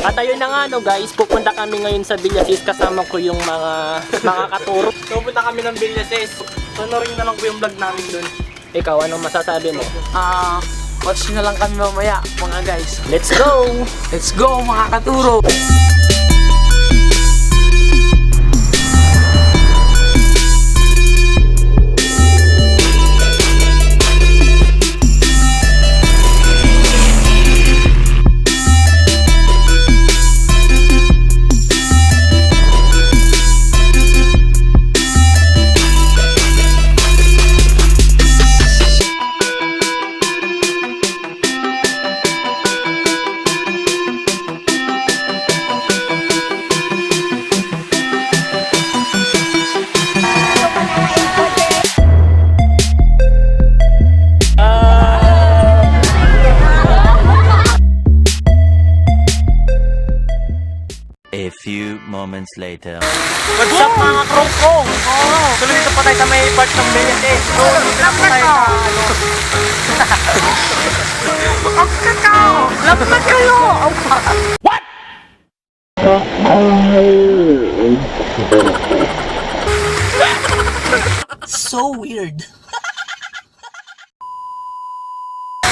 At ayun na nga no guys, pupunta kami ngayon sa Villasis, kasama ko yung mga katuro. Pupunta kami ng Villasis. Sonorin na lang ko yung vlog namin dun. Ikaw, anong masasabi mo? Watch na lang kami mamaya mga guys. Let's go! Let's go mga katuro! A few moments later. What's up mga krongkong? So dito pa tayo sa may part ng Villasis. So dito na po tayo sa ano. Ang kakao! Lapat kayo! What? So weird.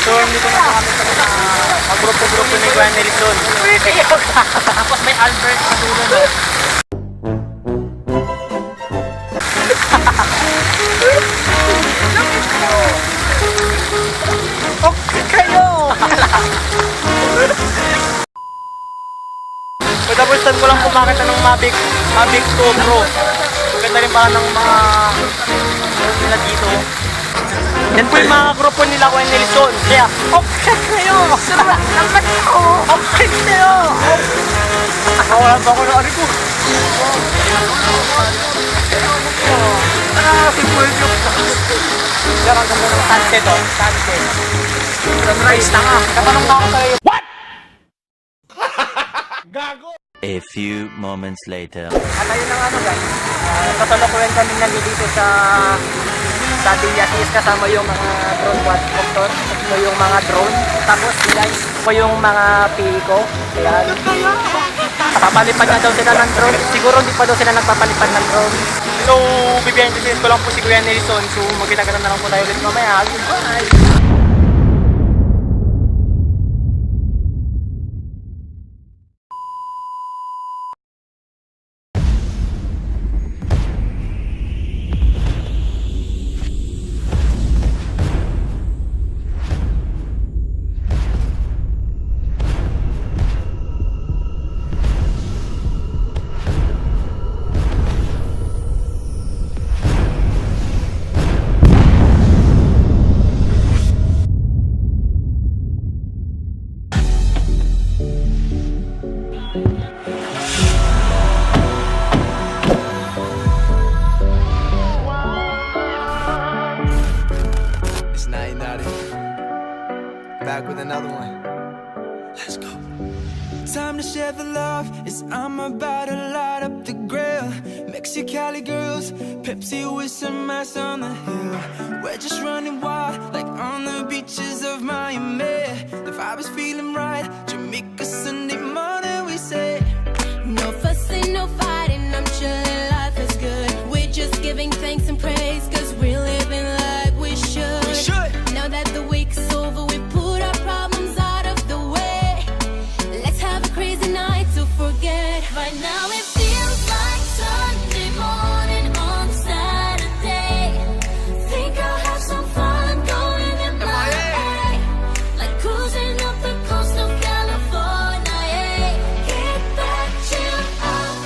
So dito na po kami sa mga magrupo-grupo ni Gwen Nelson. Tapos may Albert sa dulo no. Okay kayo! So tapos ko lang pumakita ng Mavic 2 Pro. Maganda rin pala ng mga nila dito. Yan po yung mga grupo nila Gwen Nelson. Kaya, okay kayo! Salamat ko! Okay kayo! Wala ba ako na ari ko? Si Pulyo. Diyan ang ganda ng sunset o. Sunset. Sunrise na nga. Katanong na ako sa'yo. What? Gago! A few moments later. At ayun na nga ano guys. Kasalukuyan kami nandito sa Villasis kasama yung mga drone quadcopter. Ito yung mga drone. Tapos guys, ito yung mga PE ko. Ayan. Papalipad na daw sila ng drone. Siguro hindi pa daw sila nagpapalipad ng drone. So, bibigyan ko lang po si Kuya Nelson. So, magkita-kita na lang po tayo ulit mamaya. Goodbye! Back with another one. Let's go. Time to share the love. I'm about to light up the grill. Mexicali girls, Pepsi with some ice on the hill. We're just running wild, like on the beaches of Miami. The vibe is feeling right. Jamaica Sunday morning, we say. No fussing, no fighting. I'm chilling, life is good. We're just giving thanks and praise, 'cause we're living like we should. Now that the week's over, we put our problems out of the way. Let's have a crazy night to forget. Right now it feels like Sunday morning on Saturday. Think I'll have some fun going in my way. Like cruising up the coast of California, yeah. Get that chill out.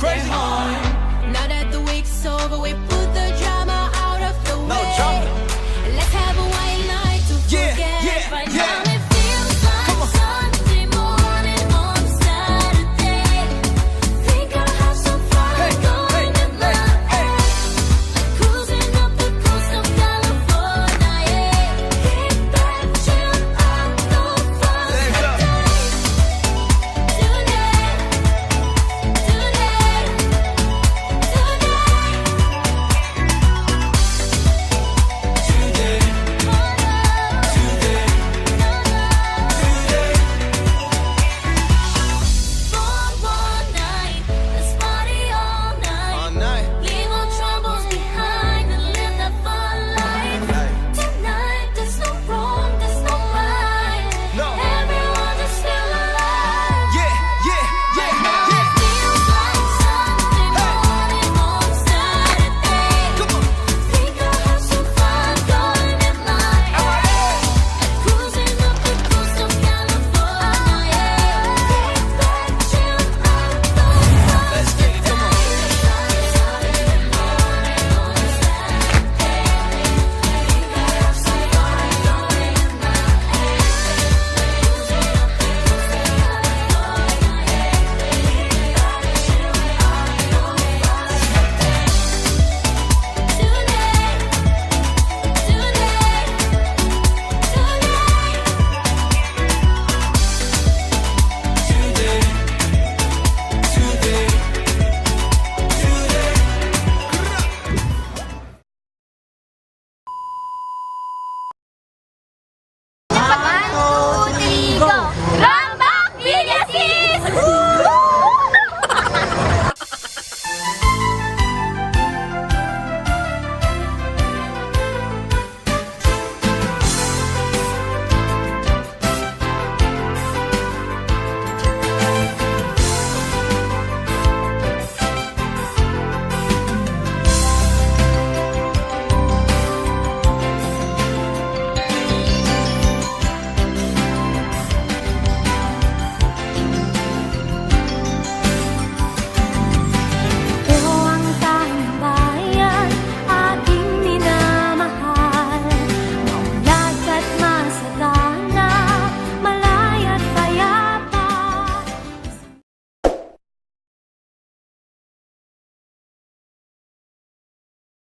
Crazy.